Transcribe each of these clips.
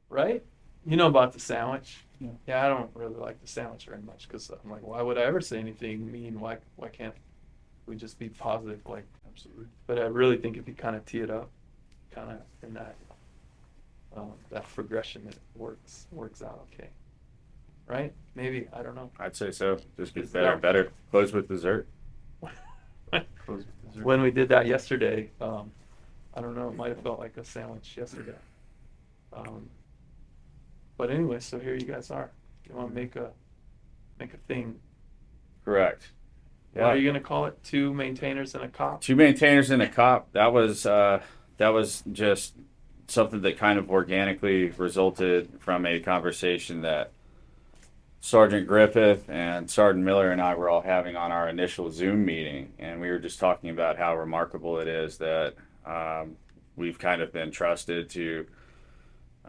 right? You know about the sandwich. Yeah. Yeah, I don't really like the sandwich very much because I'm like, why would I ever say anything mean? Why can't we just be positive? Like, Absolutely. but I really think if you kind of tee it up, kind of in that progression, it works out okay, right? Maybe I don't know. I'd say so. Just gets Is better that and better. Close with dessert. Close with dessert. when we did that yesterday? I don't know. It might have felt like a sandwich yesterday. Um, but anyway, so here you guys are. You want to make a thing. Correct. What are Yeah. you gonna call it? Two maintainers and a cop. Two maintainers and a cop. That was just something that kind of organically resulted from a conversation that Sergeant Griffith and Sergeant Miller and I were all having on our initial Zoom meeting, and we were just talking about how remarkable it is that we've kind of been trusted to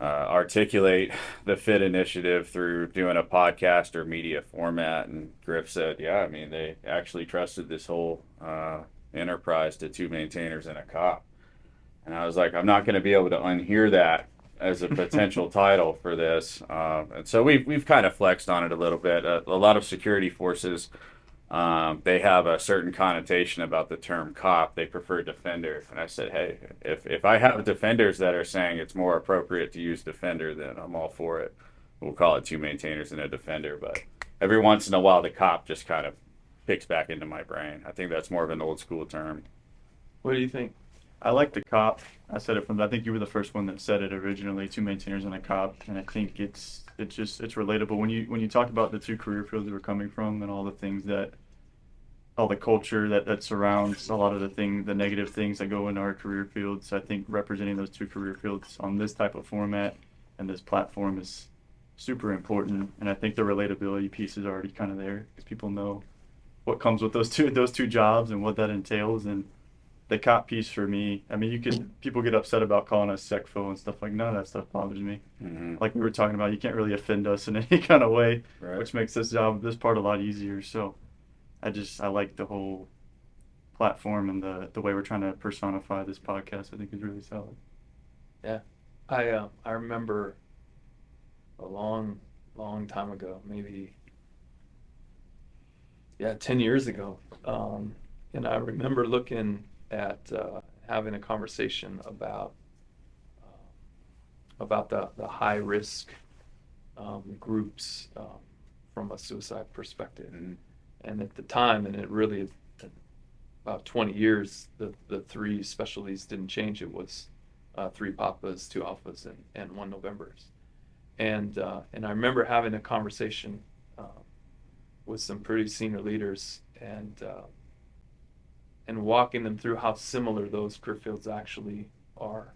articulate the FIT initiative through doing a podcast or media format. And Griff said, "Yeah, I mean, they actually trusted this whole enterprise to two maintainers and a cop." And I was like, I'm not going to be able to unhear that as a potential title for this. And so we've kind of flexed on it a little bit. A lot of security forces, they have a certain connotation about the term cop. They prefer defender. And I said, hey, if I have defenders that are saying it's more appropriate to use defender, then I'm all for it. We'll call it two maintainers and a defender. But every once in a while, the cop just kind of picks back into my brain. I think that's more of an old school term. What do you think? I like the cop. I said it from. I think you were the first one that said it originally. Two maintainers and a cop, and I think it's relatable when you talk about the two career fields that we're coming from and all the things that all the culture that surrounds a lot of the negative things that go into our career fields. I think representing those two career fields on this type of format and this platform is super important. And I think the relatability piece is already kind of there because people know what comes with those two jobs and what that entails. And the cop piece for me, I mean, people get upset about calling us SecFo and stuff like none of that stuff bothers me. Mm-hmm. Like we were talking about, you can't really offend us in any kind of way, Right. which makes this part a lot easier. So I like the whole platform and the way we're trying to personify this podcast. I think is really solid. Yeah, I remember a long time ago, maybe 10 years ago, and I remember looking at having a conversation about the high risk groups from a suicide perspective. Mm-hmm. And at the time, and it really about 20 years, the three specialties didn't change. It was three Papas, two Alphas, and one Novembers. And I remember having a conversation with some pretty senior leaders and walking them through how similar those career fields actually are,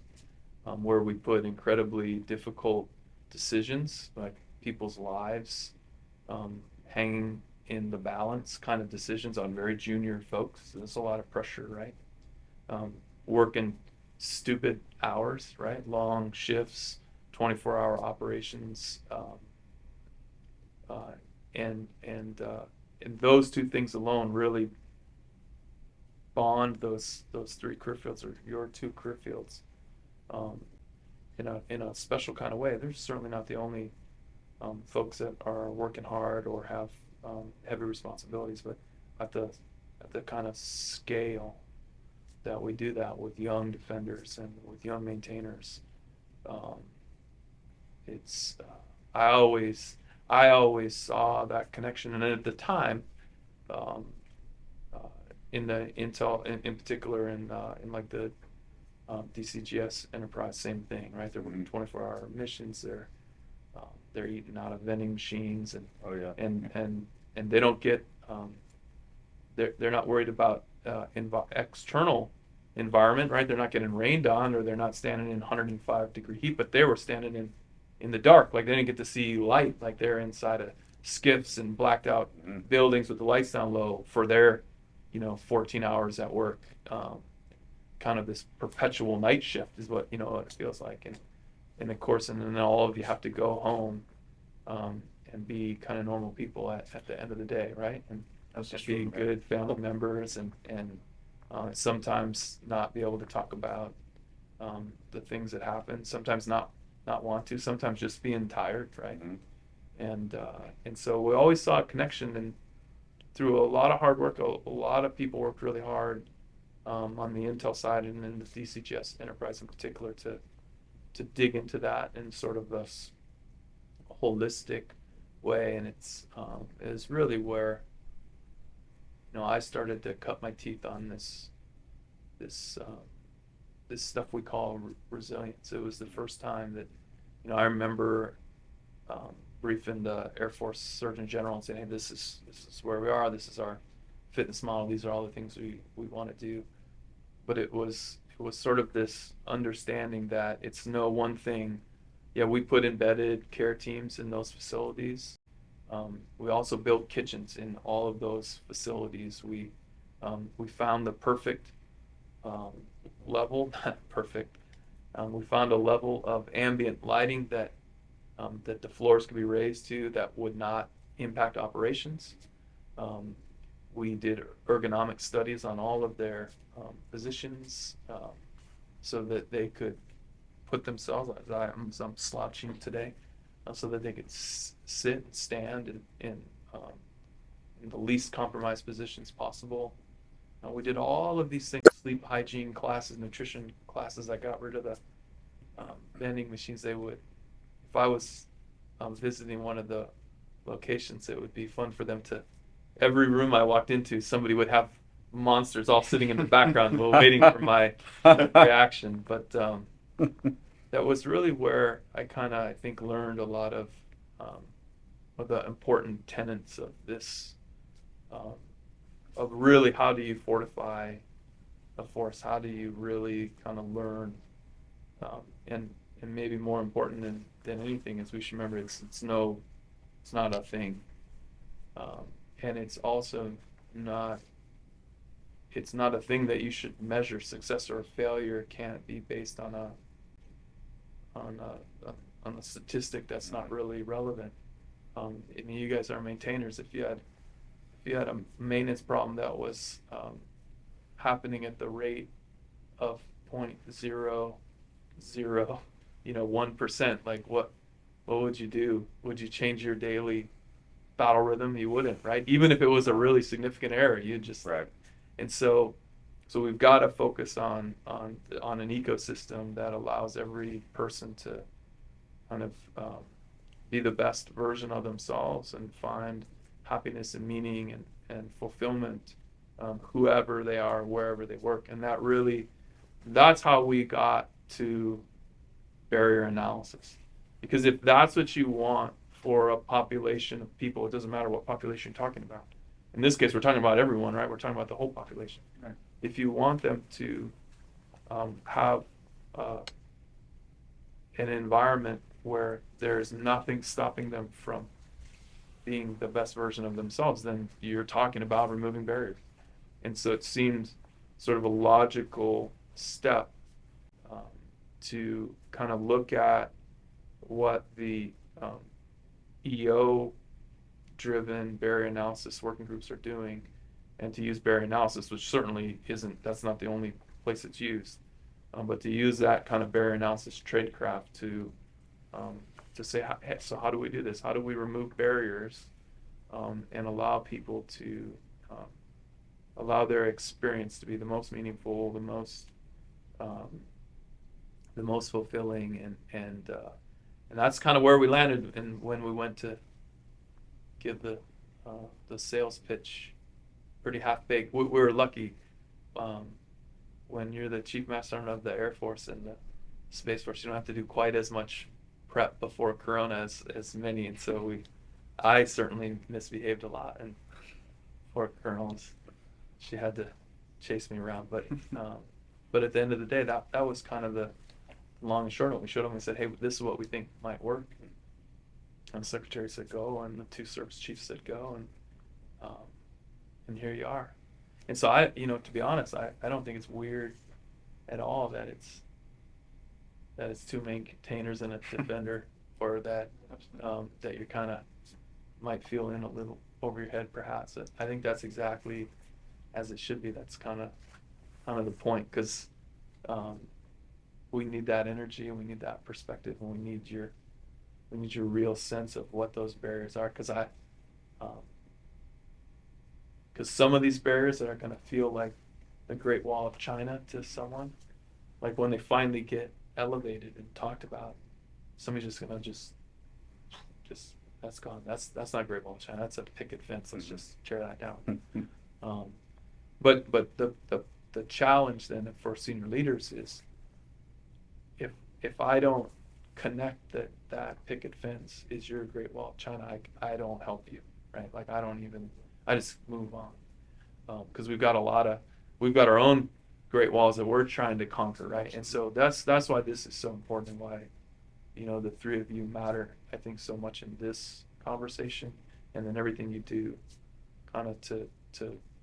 where we put incredibly difficult decisions, like people's lives, hanging in the balance kind of decisions on very junior folks. There's a lot of pressure, right? Working stupid hours, right? Long shifts, 24-hour operations, and those two things alone really bond those three career fields or your two career fields in a special kind of way. They're certainly not the only folks that are working hard or have heavy responsibilities, but at the kind of scale that we do that with young defenders and with young maintainers, it's I always saw that connection, and at the time, um, uh, in the Intel, in particular, in like the DCGS enterprise, same thing, right? They're working 24-hour missions. They're eating out of vending machines, and Oh yeah. and they don't get they're not worried about external environment, right? They're not getting rained on, or they're not standing in 105-degree heat, but they were standing in the dark, like they didn't get to see light, like they're inside of skiffs and blacked out buildings with the lights down low for their 14 hours at work. Kind of this perpetual night shift is what what it feels like, and of course, and then all of you have to go home and be kind of normal people at the end of the day, right? And be good family members, and sometimes not be able to talk about the things that happen. Sometimes not not want to, sometimes just being tired, right? Mhm. And so we always saw a connection, and through a lot of hard work, a lot of people worked really hard on the Intel side and in the DCGS enterprise in particular to dig into that in sort of a holistic way, and is really where I started to cut my teeth on this this stuff we call resilience. It was the first time that I remember briefing the Air Force Surgeon General and saying, "Hey, this is where we are. This is our fitness model. These are all the things we want to do." But it was sort of this understanding that it's no one thing. Yeah, we put embedded care teams in those facilities. We also built kitchens in all of those facilities. We found the perfect level, not perfect. We found a level of ambient lighting that the floors could be raised to that would not impact operations. We did ergonomic studies on all of their positions so that they could put themselves, as I'm slouching today, so that they could sit and stand in the least compromised positions possible. We did all of these things, sleep hygiene classes, nutrition classes. I got rid of the vending machines. If I was visiting one of the locations, it would be fun for them to, every room I walked into, somebody would have monsters all sitting in the background while waiting for my reaction. But that was really where I I think, learned a lot of the important tenets of this, of really how do you fortify a force? How do you really kind of learn? And maybe more important than anything is we should remember it's not a thing. And it's also not a thing that you should measure. Success or failure can't be based on a statistic that's not really relevant. I mean, you guys are maintainers. If you had a maintenance problem that was happening at the rate of 0.0001%, like what would you do? Would you change your daily battle rhythm? You wouldn't, right? Even if it was a really significant error, you'd just Right. And so we've got to focus on an ecosystem that allows every person to kind of be the best version of themselves and find happiness and meaning and fulfillment, whoever they are, wherever they work. And that's how we got to barrier analysis. Because if that's what you want for a population of people, it doesn't matter what population you're talking about. In this case, we're talking about everyone, right? We're talking about the whole population. Right. If you want them to have an environment where there's nothing stopping them from being the best version of themselves, then you're talking about removing barriers. And so it seems sort of a logical step to kind of look at what the EO-driven barrier analysis working groups are doing, and to use barrier analysis, which certainly that's not the only place it's used, but to use that kind of barrier analysis tradecraft to say, hey, so how do we do this? How do we remove barriers and allow people to allow their experience to be the most meaningful, the most fulfilling, and that's kind of where we landed. And when we went to give the sales pitch, pretty half-baked. We were lucky. When you're the Chief Master Sergeant of the Air Force and the Space Force, you don't have to do quite as much prep before Corona as many, and so I certainly misbehaved a lot, and poor Colonels, she had to chase me around, but at the end of the day, that was kind of the long and short of it. We showed them and said, hey, this is what we think might work, and the Secretary said go, and the two service chiefs said go, and here you are. And so to be honest, I don't think it's weird at all that it's two main containers and a defender, or that you kind of might feel in a little over your head perhaps. I think that's exactly as it should be. That's kind of the point, because we need that energy, and we need that perspective, and we need your real sense of what those barriers are. Because some of these barriers that are going to feel like the Great Wall of China to someone, like when they finally get elevated and talked about, somebody's just going to just that's gone. That's not Great Wall of China. That's a picket fence. Let's just tear that down. But the challenge then for senior leaders is if I don't connect that picket fence is your Great Wall of China, I don't help you, right? Like I just move on, because we've got our own great walls that we're trying to conquer, right? And so that's why this is so important, and why the three of you matter, I think, so much in this conversation, and then everything you do, kind of to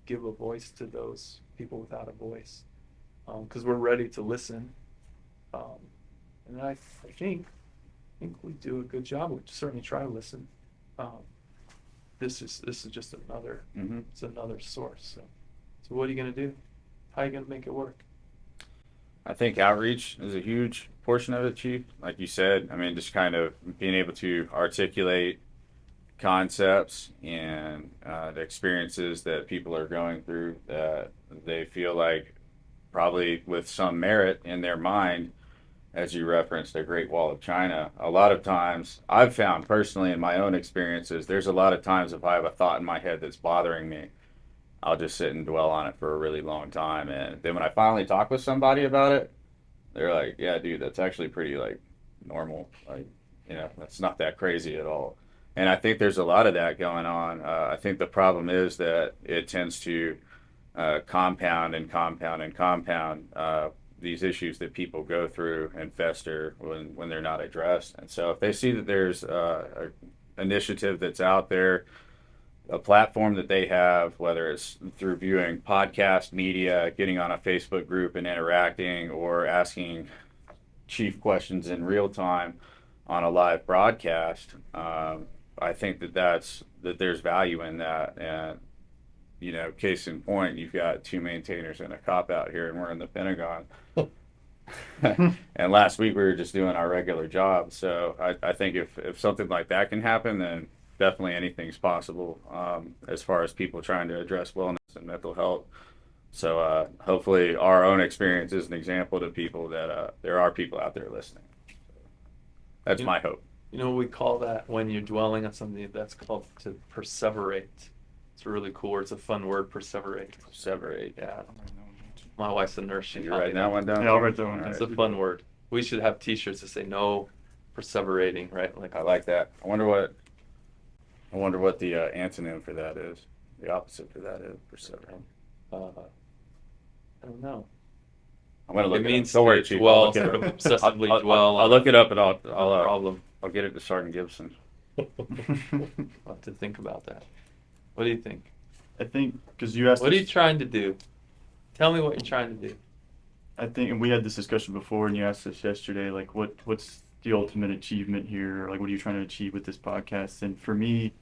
give a voice to those people without a voice, because we're ready to listen, and I think we do a good job. We certainly try to listen. This is just another it's another source. So what are you going to do? How are you going to make it work? I think outreach is a huge portion of it, Chief. Like you said, I mean, just kind of being able to articulate concepts and the experiences that people are going through that they feel like probably with some merit in their mind, as you referenced, the Great Wall of China. A lot of times, I've found personally in my own experiences, there's a lot of times if I have a thought in my head that's bothering me, I'll just sit and dwell on it for a really long time. And then when I finally talk with somebody about it, they're like, yeah, dude, that's actually pretty like normal. Like, that's not that crazy at all. And I think there's a lot of that going on. I think the problem is that it tends to compound and compound and compound these issues that people go through and fester when they're not addressed. And so if they see that there's an initiative that's out there, a platform that they have, whether it's through viewing podcast media, getting on a Facebook group and interacting, or asking Chief questions in real time on a live broadcast, I think that there's value in that. And case in point, you've got two maintainers and a cop out here, and we're in the Pentagon. And last week we were just doing our regular job. So I think if something like that can happen, then definitely anything's possible, as far as people trying to address wellness and mental health. So hopefully our own experience is an example to people that there are people out there listening. That's my hope. We call that when you're dwelling on something, that's called to perseverate. It's a really cool word. It's a fun word, perseverate. Perseverate. Yeah. My wife's a nurse. You're writing that one down? Yeah, I'll write that one down. It's a fun word. We should have T-shirts that say "No perseverating," right? Like I like that. I wonder what the antonym for that is. The opposite for that is perseverating. I don't know. I'm gonna look It means Don't worry, to Chief. dwell, I'll look it sort up. of obsessively dwell. I'll look it up and I'll problem. I'll get it to Sergeant Gibson. I'll have to think about that. What do you think? I think because you asked. What are you trying to do? Tell me what you're trying to do. I think, and we had this discussion before, and you asked us yesterday, like, what's the ultimate achievement here? Or, like, what are you trying to achieve with this podcast? And for me,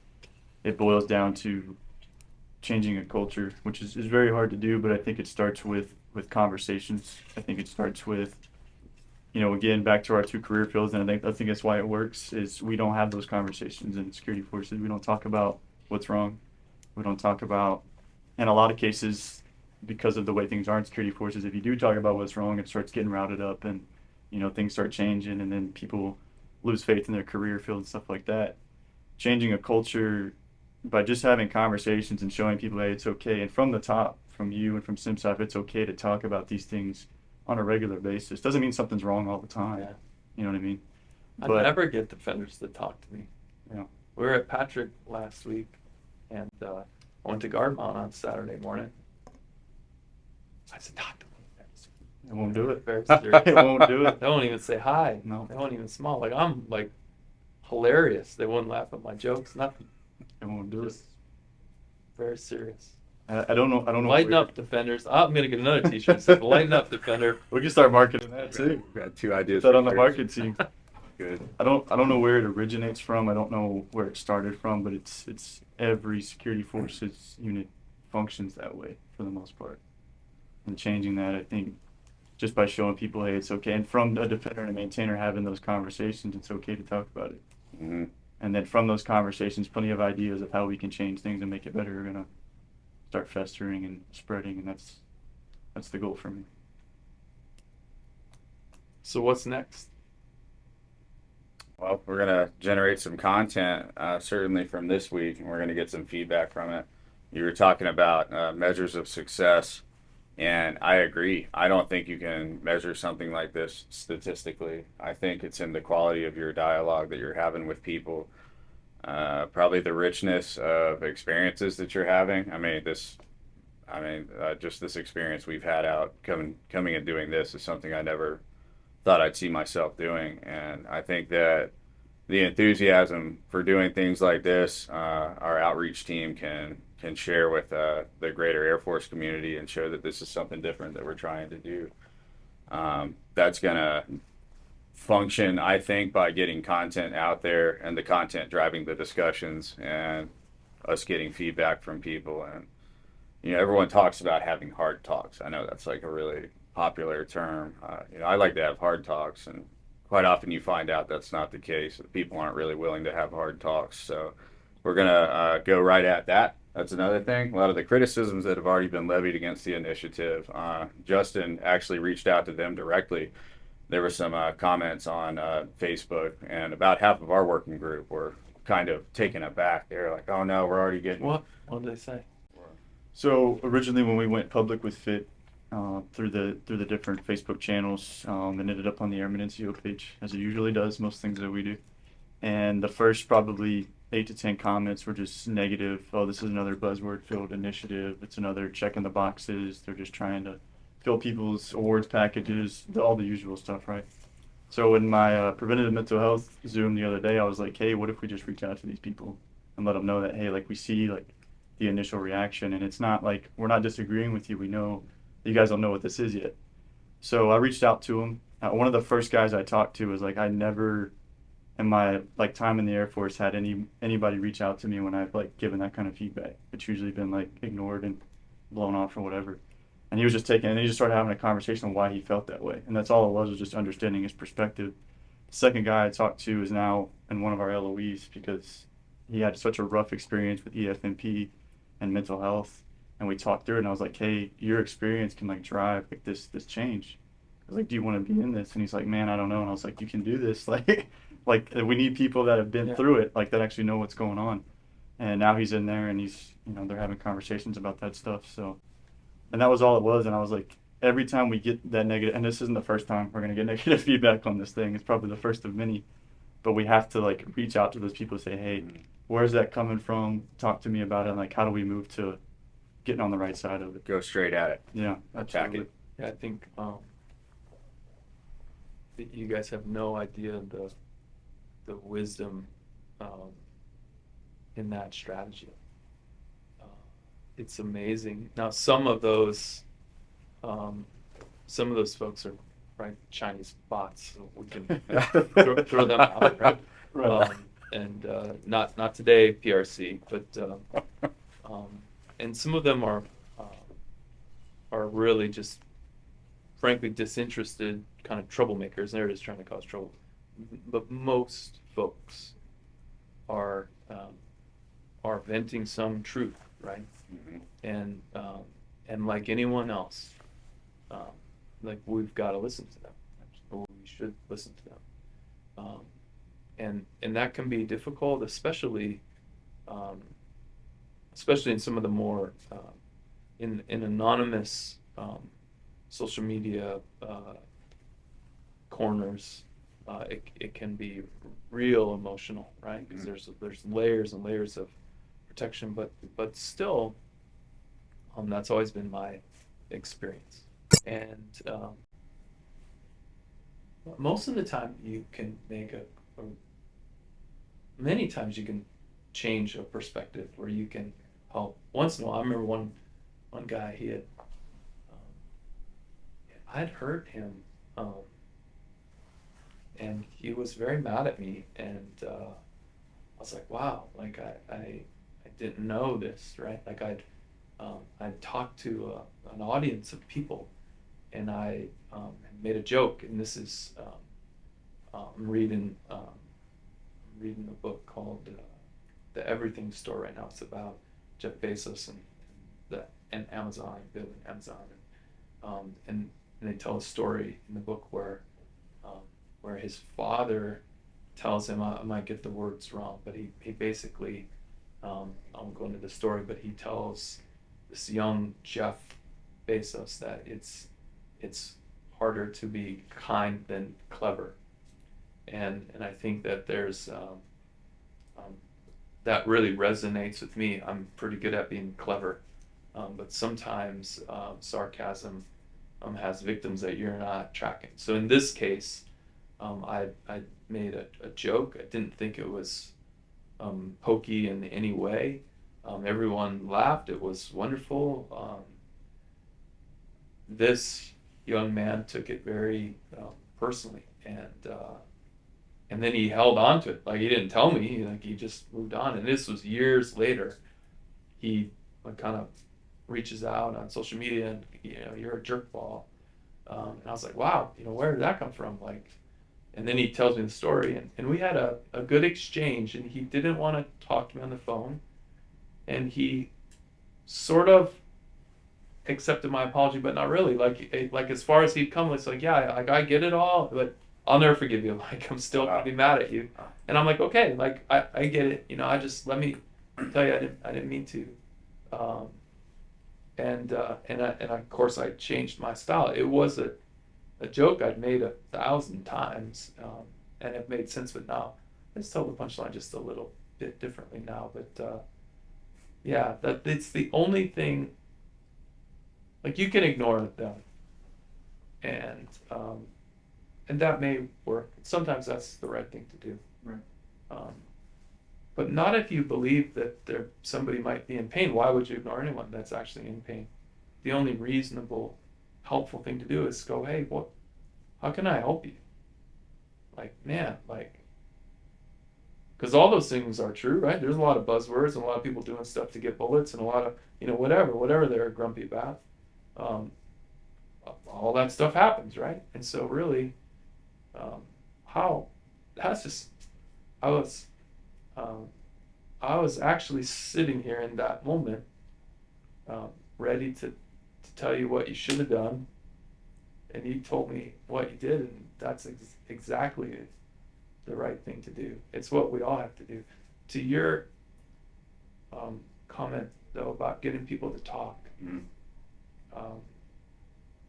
it boils down to changing a culture, which is very hard to do, but I think it starts with conversations. I think it starts with, again, back to our two career fields, and I think that's why it works, is we don't have those conversations in security forces. We don't talk about what's wrong. We don't talk about, in a lot of cases, because of the way things are in security forces, if you do talk about what's wrong, it starts getting routed up, and things start changing, and then people lose faith in their career field and stuff like that. Changing a culture by just having conversations and showing people, hey, it's okay, and from the top, from you and from CMSSF, it's okay to talk about these things on a regular basis. Doesn't mean something's wrong all the time. Yeah. You know what I mean? I But- never get defenders to talk to me. Yeah. We were at Patrick last week, and I went to guard mount on Saturday morning. I said, talk to me. It won't do it. Very serious. It won't do it. They won't even say hi. No. They won't even smile. Like, I'm like hilarious. They wouldn't laugh at my jokes. Nothing. It won't do it. Just very serious. I don't know. Lighten up, defenders. I'm gonna get another T-shirt that says "Lighten up, defender." We can start marketing that too. We've got two ideas. Put that on for the shirts. market team. Good. I don't know where it originates from. I don't know where it started from, but it's every security forces unit functions that way for the most part. And changing that, I think, just by showing people, hey, it's okay. And from a defender and a maintainer having those conversations, it's okay to talk about it. Mm-hmm. And then from those conversations, plenty of ideas of how we can change things and make it better are gonna start festering and spreading, and that's the goal for me. So what's next? Well, we're gonna generate some content, certainly from this week, and we're gonna get some feedback from it. You were talking about measures of success, and I agree. I don't think you can measure something like this statistically. I think it's in the quality of your dialogue that you're having with people, probably the richness of experiences that you're having. Just this experience we've had out coming and doing this is something I never thought I'd see myself doing, and I think that the enthusiasm for doing things like this, our outreach team can share with the greater Air Force community and show that this is something different that we're trying to do. That's gonna function, I think, by getting content out there and the content driving the discussions and us getting feedback from people. And everyone talks about having hard talks. I know that's like a really popular term. I like to have hard talks, and quite often you find out that's not the case. People aren't really willing to have hard talks. So we're gonna go right at that. That's another thing. A lot of the criticisms that have already been levied against the initiative, Justin actually reached out to them directly. There were some comments on Facebook, and about half of our working group were kind of taken aback. They're like, "Oh no, we're already getting." What did they say? So originally, when we went public with FIT, through the different Facebook channels, it ended up on the Airman NCO page, as it usually does, most things that we do. And the first probably 8 to 10 comments were just negative. Oh, this is another buzzword-filled initiative. It's another checking the boxes. They're just trying to fill people's awards packages, all the usual stuff, right? So in my preventative mental health Zoom the other day, I was like, hey, what if we just reach out to these people and let them know that, hey, like, we see like the initial reaction, and it's not like we're not disagreeing with you. We know you guys don't know what this is yet. So I reached out to them. One of the first guys I talked to was like, I never in my like time in the Air Force had anybody reach out to me when I've like given that kind of feedback. It's usually been like ignored and blown off or whatever. And he was just taking, and he just started having a conversation on why he felt that way. And that's all it was just understanding his perspective. The second guy I talked to is now in one of our LOEs because he had such a rough experience with EFMP and mental health. And we talked through it, and I was like, hey, your experience can like drive like this change. I was like, do you want to be in this? And he's like, man, I don't know. And I was like, you can do this. Like we need people that have been through it, like that actually know what's going on. And now he's in there, and he's, they're having conversations about that stuff. So, and that was all it was. And I was like, every time we get that negative, and this isn't the first time we're going to get negative feedback on this thing. It's probably the first of many. But we have to like reach out to those people and say, hey, where's that coming from? Talk to me about it. And like, how do we move to getting on the right side of it? Go straight at it. Yeah, attack it. Yeah, I think that you guys have no idea the wisdom in that strategy. It's amazing. Now, some of those folks are right Chinese bots, so we can throw them out, right? Right. And not today, PRC, but and some of them are really just frankly disinterested kind of troublemakers. They're just trying to cause trouble. But most folks are venting some truth, right? Mm-hmm. And like anyone else, like we've got to listen to them, or we should listen to them. And that can be difficult, especially in some of the more in anonymous social media corners. It can be real emotional, right? Because there's layers and layers of protection, but still, that's always been my experience. And most of the time, you can make many times you can change a perspective where you can help. Once in a while, I remember one guy, he had I'd hurt him. And he was very mad at me, and I was like, wow, like I didn't know this, right? Like I'd talked to an audience of people, and I made a joke, and this is I'm reading a book called The Everything Store right now. It's about Jeff Bezos and Amazon, building Amazon, and they tell a story in the book where his father tells him, I might get the words wrong, but he basically, I won't go into the story, but he tells this young Jeff Bezos that it's harder to be kind than clever, and I think that there's that really resonates with me. I'm pretty good at being clever, but sometimes sarcasm has victims that you're not tracking. So in this case, I made a joke. I didn't think it was pokey in any way. Everyone laughed. It was wonderful. This young man took it very personally, and then he held on to it. Like, he didn't tell me. Like, he just moved on. And this was years later. He kind of reaches out on social media and, you're a jerkball. And I was like, wow, where did that come from? Like, and then he tells me the story, and we had a good exchange, and he didn't want to talk to me on the phone, and he sort of accepted my apology, but not really. Like as far as he'd come, it's like, yeah, I get it all, but I'll never forgive you. Like, I'm still gonna be mad at you. And I'm like, okay, like I get it. I just, let me tell you, I didn't mean to. And of course I changed my style. It was a joke I'd made 1,000 times, and it made sense. But now I just tell the punchline just a little bit differently now. But yeah, that it's the only thing. Like, you can ignore them, and that may work. Sometimes that's the right thing to do. Right. But not if you believe that somebody might be in pain. Why would you ignore anyone that's actually in pain? The only reasonable, helpful thing to do is go, hey, how can I help you? Like, man, because all those things are true, right? There's a lot of buzzwords and a lot of people doing stuff to get bullets, and a lot of, whatever they're grumpy about. All that stuff happens, right? And so really, I was actually sitting here in that moment, ready to tell you what you should have done, and you told me what you did, and that's exactly the right thing to do. It's what we all have to do. To your comment, though, about getting people to talk,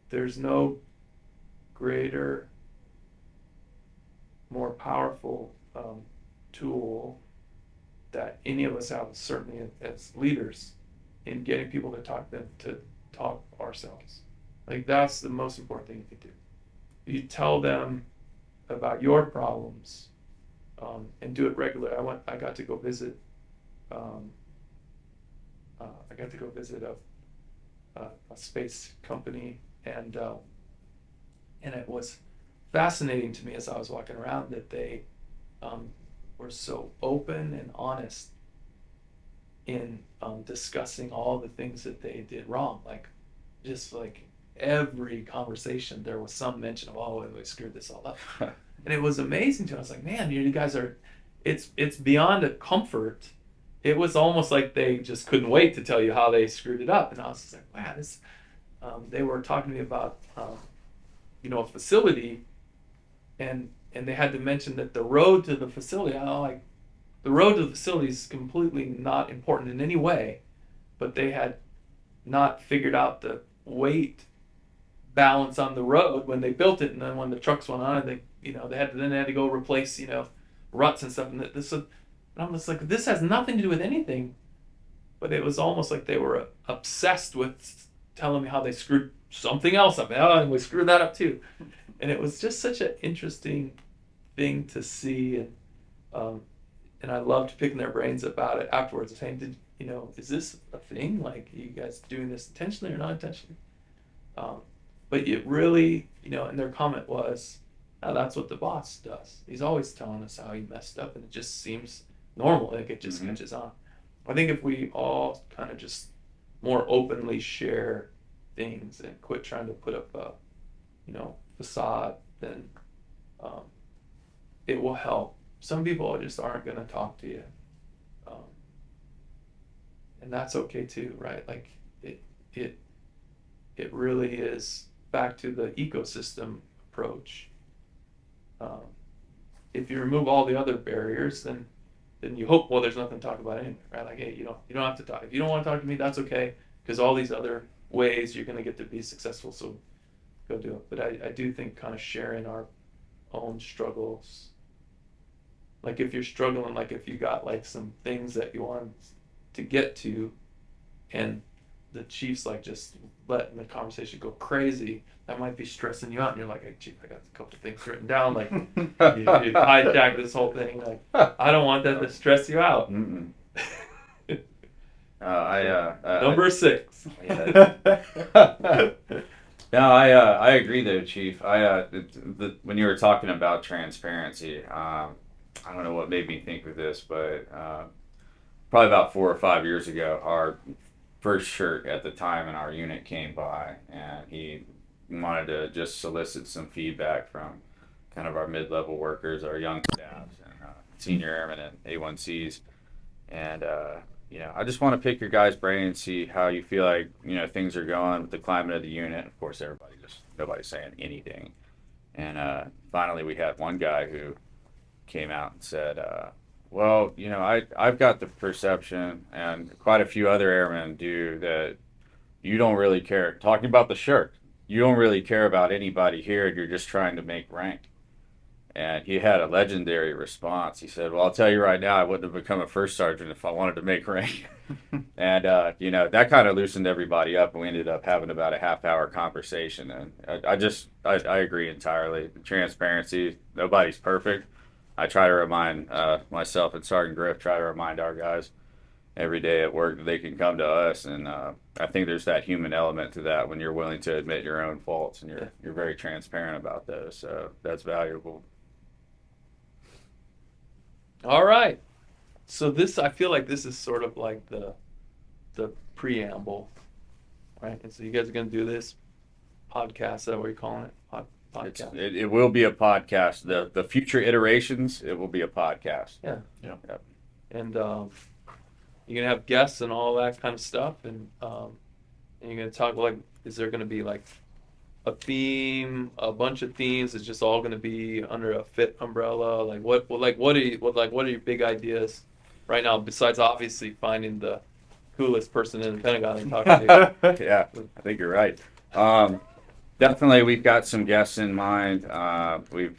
there's no greater, more powerful tool that any of us have, certainly as leaders, in getting people to talk ourselves. Like, that's the most important thing you can do. You tell them about your problems, and do it regularly. I got to go visit a space company, and it was fascinating to me as I was walking around that they were so open and honest in discussing all the things that they did wrong. Like, just like every conversation, there was some mention of, oh, we screwed this all up. And it was amazing to me. I was like, man, you guys are, it's beyond a comfort. It was almost like they just couldn't wait to tell you how they screwed it up. And I was just like, wow, this. They were talking to me about, a facility, and they had to mention that the road to the facility, the road to the facility is completely not important in any way, but they had not figured out the weight balance on the road when they built it, and then when the trucks went on, they had to go replace ruts and stuff, and and I'm just like, this has nothing to do with anything, but it was almost like they were obsessed with telling me how they screwed something else up. And we screwed that up too, and it was just such an interesting thing to see, and I loved picking their brains about it afterwards, saying, is this a thing? Like, are you guys doing this intentionally or not intentionally? But it really, and their comment was, oh, that's what the boss does. He's always telling us how he messed up, and it just seems normal. Like, it just catches on. I think if we all kind of just more openly share things and quit trying to put up facade, then it will help. Some people just aren't going to talk to you. Um, and that's okay too, right? Like it really is back to the ecosystem approach. If you remove all the other barriers, then you hope, well, there's nothing to talk about anyway, right? Like, hey, you don't have to talk. If you don't want to talk to me, that's okay, because all these other ways you're going to get to be successful, so go do it. But I do think kind of sharing our own struggles, like if you're struggling, like if you got like some things that you want to get to, and the chief's like just letting the conversation go crazy, that might be stressing you out, and you're like, hey, chief, I got a couple of things written down, like you hijack this whole thing, like I don't want that to stress you out. Number 6. No, I agree though, Chief. When you were talking about transparency, I don't know what made me think of this, but probably about 4 or 5 years ago, our first shirt at the time in our unit came by, and he wanted to just solicit some feedback from kind of our mid-level workers, our young staffs, and senior airmen and A1Cs. And I just want to pick your guys' brain, see how you feel like things are going with the climate of the unit. Of course, nobody's saying anything. And finally, we had one guy who came out and said, well, I've got the perception, and quite a few other airmen do, that you don't really care. Talking about the shirt, you don't really care about anybody here, and you're just trying to make rank. And he had a legendary response. He said, well, I'll tell you right now, I wouldn't have become a first sergeant if I wanted to make rank. And, that kind of loosened everybody up, and we ended up having about a half-hour conversation. And I agree entirely. Transparency, nobody's perfect. I try to remind myself and Sergeant Griff, try to remind our guys every day at work that they can come to us. And I think there's that human element to that when you're willing to admit your own faults, and you're very transparent about those. So that's valuable. All right. So I feel like this is sort of like the preamble, right? And so you guys are going to do this podcast. Is that what you're calling it? Podcast. It will be a podcast. The future iterations, it will be a podcast. Yeah. Yeah. Yep. And you're going to have guests and all that kind of stuff. And you're going to talk, like, is there going to be like a theme, a bunch of themes? It's just all going to be under a FFIT umbrella. Like what are your big ideas right now, besides obviously finding the coolest person in the Pentagon and talking to? Yeah, I think you're right. Definitely, we've got some guests in mind. We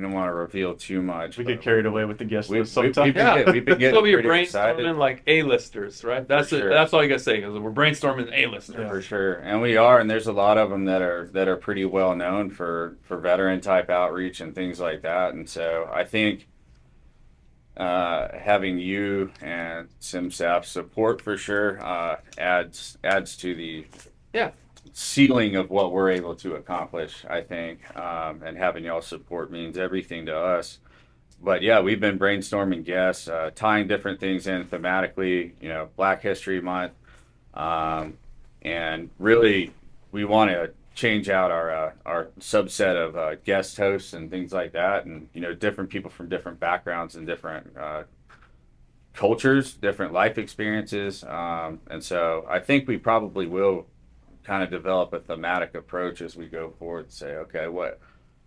don't want to reveal too much. We get carried away with the guest list sometimes. We've been getting So you're pretty excited. brainstorming like A-listers, right? That's For it. sure. That's all you gotta say, because we're brainstorming A-listers. For sure, and we are, and there's a lot of them that are pretty well known for veteran type outreach and things like that. And so I think having you and CMSSF support for sure adds to the ceiling of what we're able to accomplish, I think. And having y'all support means everything to us. But yeah, we've been brainstorming guests, tying different things in thematically, Black History Month. And really, we want to change out our subset of guest hosts and things like that. And, different people from different backgrounds and different cultures, different life experiences. And so I think we probably will kind of develop a thematic approach as we go forward and say, okay, what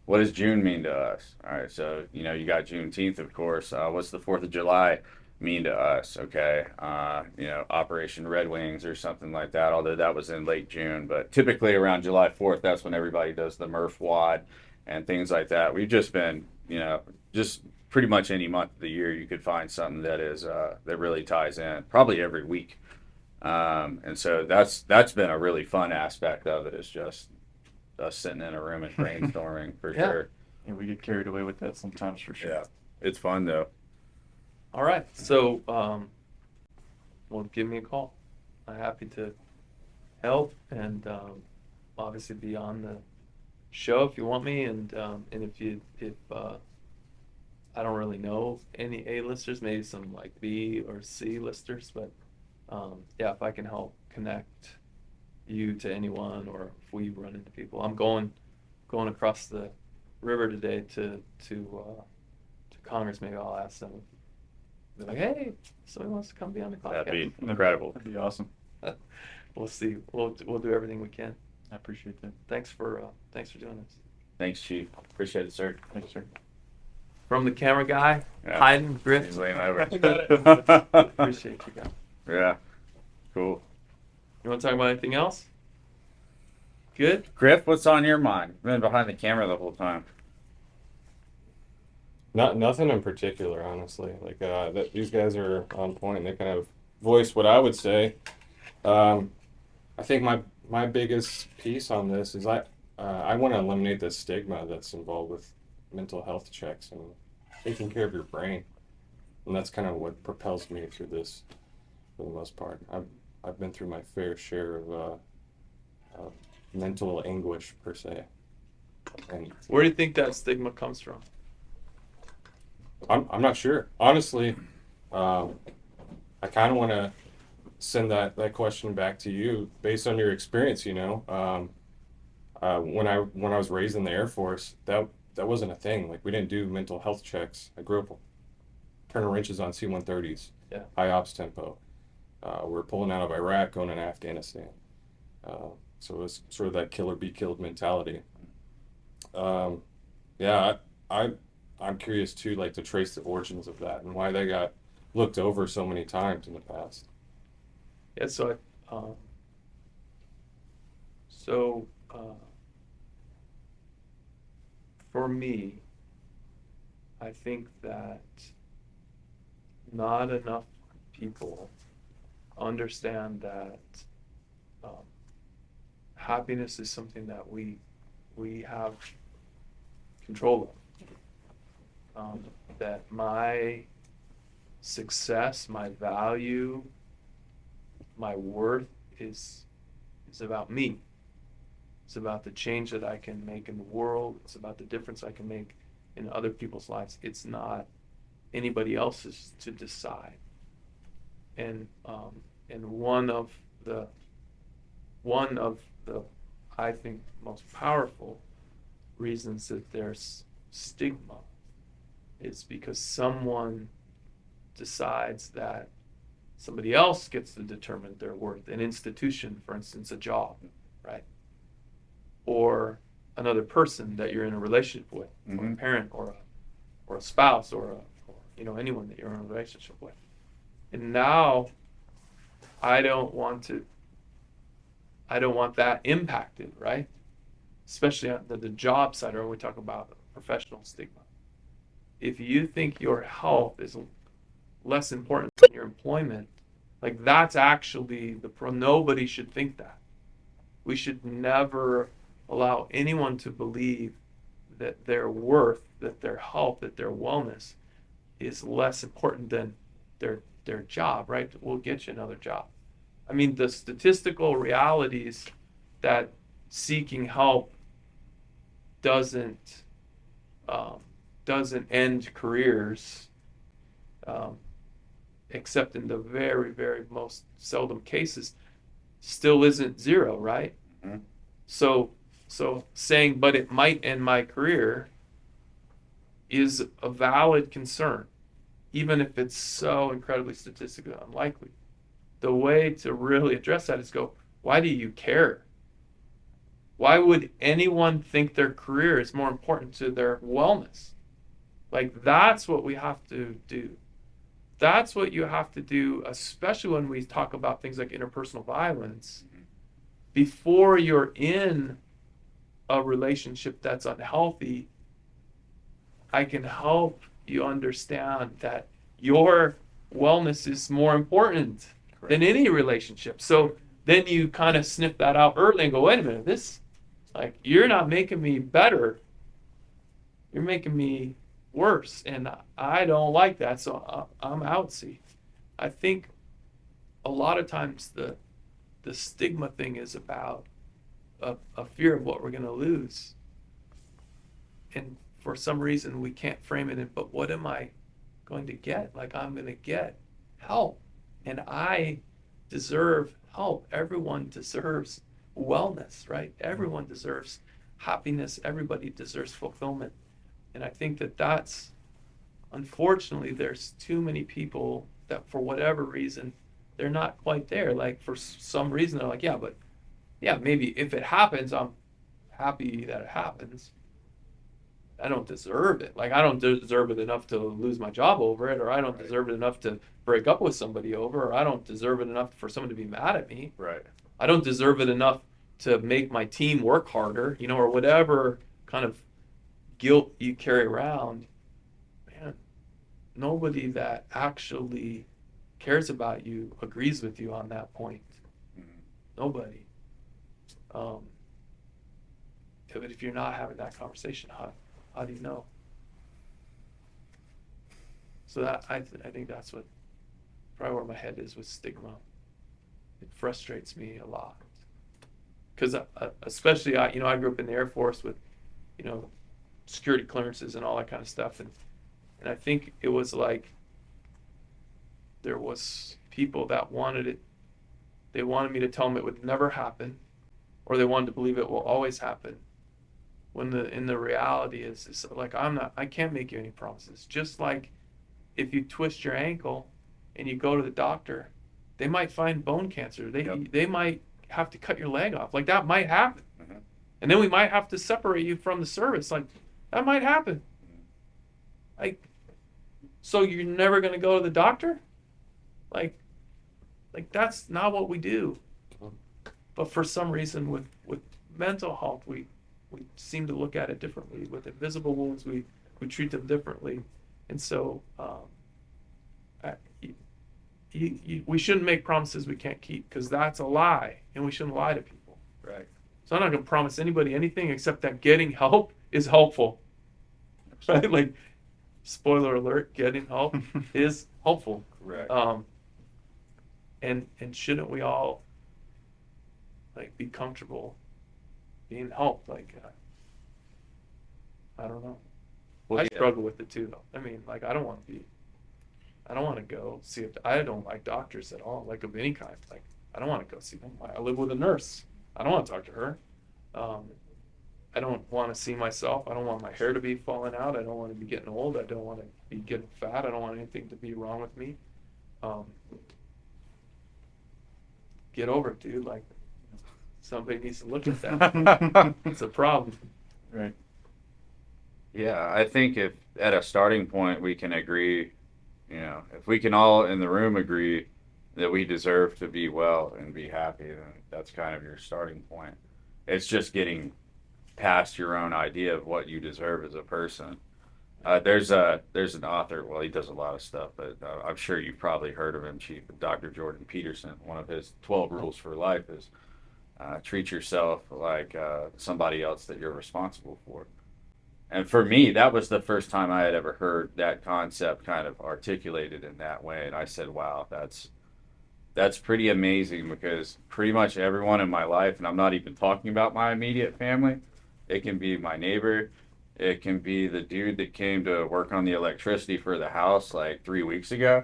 does June mean to us? All right, so you got Juneteenth, of course. What's the 4th of July mean to us? Okay, Operation Red Wings or something like that. Although that was in late June, but typically around July 4th, that's when everybody does the Murph Wad and things like that. We've just been, just pretty much any month of the year you could find something that is that really ties in. Probably every week. And so that's been a really fun aspect of it, is just us sitting in a room and brainstorming for sure. Yeah, we get carried away with that sometimes for sure. Yeah, it's fun though. All right, so well, give me a call. I'm happy to help, and obviously be on the show if you want me, and if I don't really know any A-listers, maybe some like B or C listers, but if I can help connect you to anyone or if we run into people. I'm going across the river today to Congress. Maybe I'll ask them. Be like, hey, somebody wants to come be on the podcast. That'd be incredible. That'd be awesome. We'll see. We'll do everything we can. I appreciate that. Thanks for doing this. Thanks, Chief. Appreciate it, sir. Thanks, sir. From the camera guy, Yeah. hiding, Griff. He's laying over. Appreciate you guys. Yeah. Cool. You want to talk about anything else? Good? Griff, what's on your mind? You've been behind the camera the whole time. Nothing in particular, honestly. Like that, these guys are on point. They kind of voice what I would say. I think my biggest piece on this is I want to eliminate the stigma that's involved with mental health checks and taking care of your brain, and that's kind of what propels me through this for the most part. I've been through my fair share of mental anguish per se, and Where do you think that stigma comes from? I'm not sure. Honestly, I kind of want to send that question back to you based on your experience. You know, when I was raised in the Air Force, that wasn't a thing. Like, we didn't do mental health checks. I grew up turning wrenches on C-130s, Yeah. high ops tempo. We're pulling out of Iraq, going into Afghanistan. So it was sort of that kill or be killed mentality. Yeah, I'm curious too, like, to trace the origins of that and why they got looked over so many times in the past. Yeah, for me, I think that not enough people understand that happiness is something that we have control of. That my success, my value, my worth is about me. It's about the change that I can make in the world. It's about the difference I can make in other people's lives. It's not anybody else's to decide. And one of the I think most powerful reasons that there's stigma is because someone decides that somebody else gets to determine their worth. An institution, for instance, a job, right? Or another person that you're in a relationship with, or a parent, or a spouse, or anyone that you're in a relationship with. And now, I don't want that impacted, right? Especially on the job side, or when we talk about professional stigma. If you think your health is less important than your employment, like, that's actually nobody should think that. We should never allow anyone to believe that their worth, that their health, that their wellness is less important than their job, right? We'll get you another job. I mean, the statistical realities that seeking help doesn't end careers, except in the very, very most seldom cases, still isn't zero, right? Mm-hmm. So saying, but it might end my career, is a valid concern, even if it's so incredibly statistically unlikely. The way to really address that is go, why do you care? Why would anyone think their career is more important to their wellness? Like, that's what we have to do. That's what you have to do, especially when we talk about things like interpersonal violence. Before you're in a relationship that's unhealthy, I can help you understand that your wellness is more important than any relationship. So then you kind of sniff that out early and go, wait a minute, you're not making me better. You're making me worse. And I don't like that. So I'm out. See, I think a lot of times the stigma thing is about a fear of what we're going to lose. And for some reason, we can't frame it in, but what am I going to get? Like, I'm going to get help. And I deserve help. Everyone deserves wellness, right? Everyone deserves happiness. Everybody deserves fulfillment. And I think that that's, unfortunately, there's too many people that for whatever reason, they're not quite there. Like for some reason, they're like, yeah, but yeah, maybe if it happens, I'm happy that it happens. I don't deserve it. Like I don't deserve it enough to lose my job over it, or I don't deserve it enough to break up with somebody over, or I don't deserve it enough for someone to be mad at me. Right. I don't deserve it enough to make my team work harder, or whatever kind of guilt you carry around. Man, nobody that actually cares about you agrees with you on that point. Nobody. But if you're not having that conversation, how do you know? So that I think that's what probably where my head is with stigma. It frustrates me a lot because especially I grew up in the Air Force with security clearances and all that kind of stuff, and I think it was like there was people that wanted it. They wanted me to tell them it would never happen, or they wanted to believe it will always happen. When the reality is like I can't make you any promises. Just like if you twist your ankle and you go to the doctor, they might find bone cancer. They might have to cut your leg off. Like that might happen. Mm-hmm. And then we might have to separate you from the service. Like that might happen. Like, so you're never going to go to the doctor? Like that's not what we do. But for some reason with mental health, we seem to look at it differently. With invisible wounds, we treat them differently. And so we shouldn't make promises we can't keep, because that's a lie, and we shouldn't lie to people. Right. So I'm not going to promise anybody anything except that getting help is helpful. Right? Like, spoiler alert, getting help is helpful. Right. And shouldn't we all be comfortable being helped? I don't know. Well, I yeah. struggle with it too, though. I mean, I don't want to go see if I don't like doctors at all, of any kind. I don't want to go see them. I live with a nurse. I don't want to talk to her. I don't want to see myself. I don't want my hair to be falling out. I don't want to be getting old. I don't want to be getting fat. I don't want anything to be wrong with me. Get over it, dude. Somebody needs to look at that. It's a problem. Right. Yeah, I think if at a starting point we can agree, if we can all in the room agree that we deserve to be well and be happy, then that's kind of your starting point. It's just getting past your own idea of what you deserve as a person. There's an author, well, he does a lot of stuff, but I'm sure you've probably heard of him, Chief Dr. Jordan Peterson. One of his 12 rules for life is treat yourself like somebody else that you're responsible for. And for me, that was the first time I had ever heard that concept kind of articulated in that way. And I said, wow, that's pretty amazing, because pretty much everyone in my life, and I'm not even talking about my immediate family, it can be my neighbor, it can be the dude that came to work on the electricity for the house 3 weeks ago.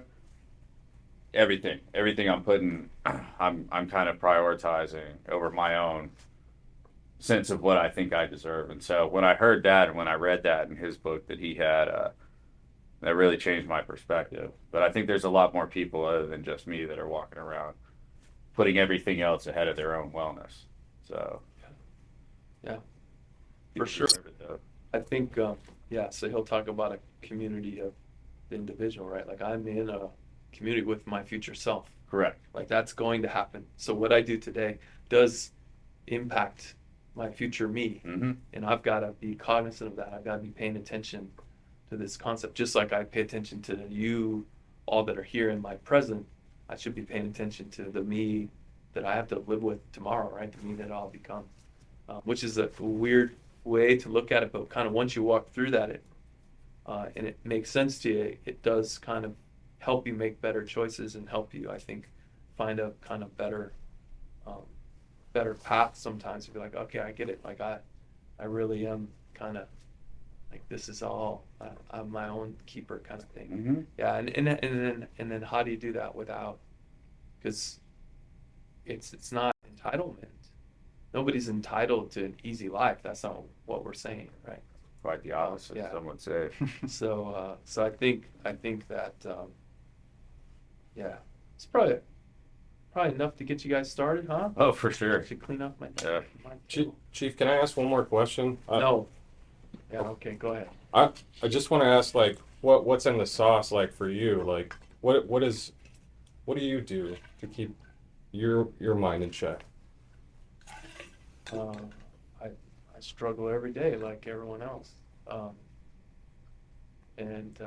Everything I'm kind of prioritizing over my own sense of what I think I deserve. And so when I heard that, and when I read that in his book that he had, that really changed my perspective. But I think there's a lot more people other than just me that are walking around putting everything else ahead of their own wellness. So yeah, for sure. I think so he'll talk about a community of the individual, right? I'm in a community with my future self. Correct. That's going to happen. So what I do today does impact my future me. Mm-hmm. And I've got to be cognizant of that. I've got to be paying attention to this concept, just like I pay attention to you all that are here in my present. I should be paying attention to the me that I have to live with tomorrow, right? The me that I'll become, which is a weird way to look at it, but kind of once you walk through that, and it makes sense to you, it does kind of help you make better choices and help you, I think, find a kind of better path sometimes. To be like, okay, I get it. I really am kind of this is all I'm my own keeper kind of thing. Mm-hmm. Yeah, and then how do you do that without? Because it's not entitlement. nobody's entitled to an easy life. That's not what we're saying, right? Quite the opposite, Yeah. some would say. So I think that yeah, it's probably enough to get you guys started, huh? Oh, for sure. I should clean up my. Yeah. Chief, can I ask one more question? No. Yeah. Okay. Go ahead. I just want to ask, like, what's in the sauce, like, for you? Like, what do you do to keep your mind in check? I struggle every day like everyone else, and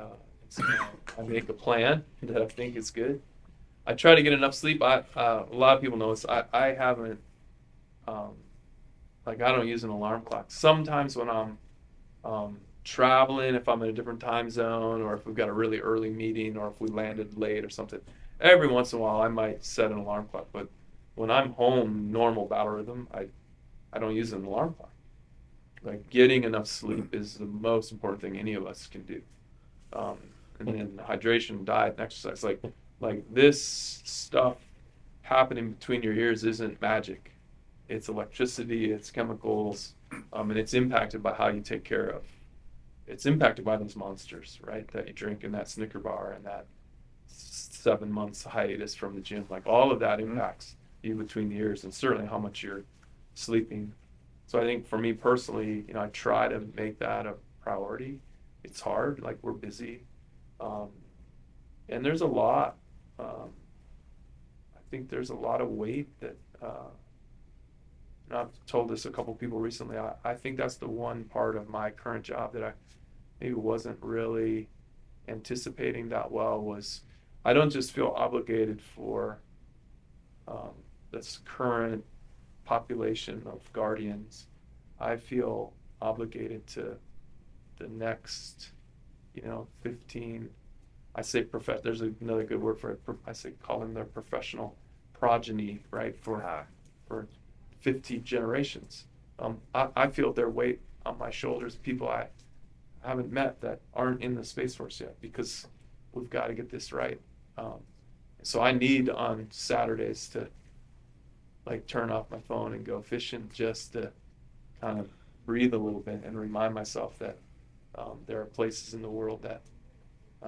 I make a plan that I think is good. I try to get enough sleep. A lot of people know this. I haven't, like, I don't use an alarm clock. Sometimes when I'm traveling, if I'm in a different time zone, or if we've got a really early meeting, or if we landed late or something, every once in a while I might set an alarm clock. But when I'm home, normal battle rhythm, I don't use an alarm clock. Like, getting enough sleep is the most important thing any of us can do. And then hydration, diet, and exercise. Like this stuff happening between your ears isn't magic. It's electricity, it's chemicals, and it's impacted by how you take care of. It's impacted by those monsters, right? That you drink in that Snicker bar and that 7 months hiatus from the gym. Like, all of that impacts you between the ears, and certainly how much you're sleeping. So I think for me personally, I try to make that a priority. It's hard, like, we're busy. And there's a lot, I think there's a lot of weight that, and I've told this a couple people recently, I think that's the one part of my current job that I maybe wasn't really anticipating that well, was I don't just feel obligated for this current population of guardians. I feel obligated to the next, 15, I say there's another good word for it. I say call them their professional progeny, right? For 50 generations. I feel their weight on my shoulders, people I haven't met that aren't in the Space Force yet, because we've got to get this right. So I need on Saturdays to, like, turn off my phone and go fishing, just to kind of breathe a little bit and remind myself that there are places in the world that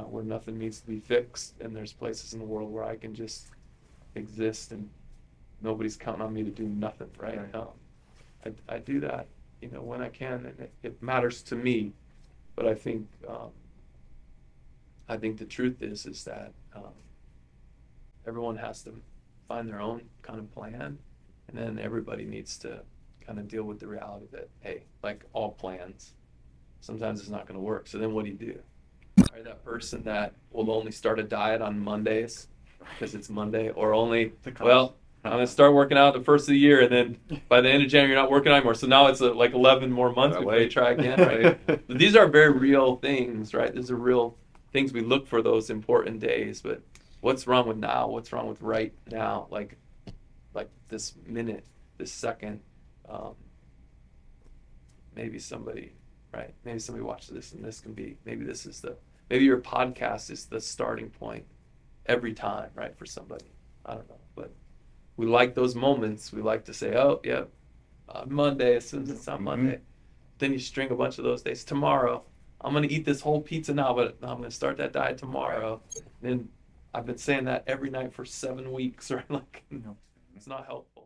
where nothing needs to be fixed, and there's places in the world where I can just exist and nobody's counting on me to do nothing, right? I do that, when I can, and it matters to me. But I think the truth is that everyone has to find their own kind of plan, and then everybody needs to kind of deal with the reality that, hey, like all plans, sometimes it's not going to work. So then what do you do? Are that person that will only start a diet on Mondays because it's Monday, or only, well, I'm going to start working out the first of the year, and then by the end of January, you're not working anymore. So now it's like 11 more months before you try again, right? These are very real things, right? These are real things. We look for those important days, but what's wrong with now? What's wrong with right now? Like this minute, this second. Maybe somebody, right? Maybe somebody watches this, and this can be, maybe your podcast is the starting point every time, right? For somebody, I don't know, but we like those moments. We like to say, oh, yeah, Monday, as soon as it's on Monday. Then you string a bunch of those days. Tomorrow, I'm going to eat this whole pizza now, but I'm going to start that diet tomorrow. Then I've been saying that every night for 7 weeks, or like, it's not helpful.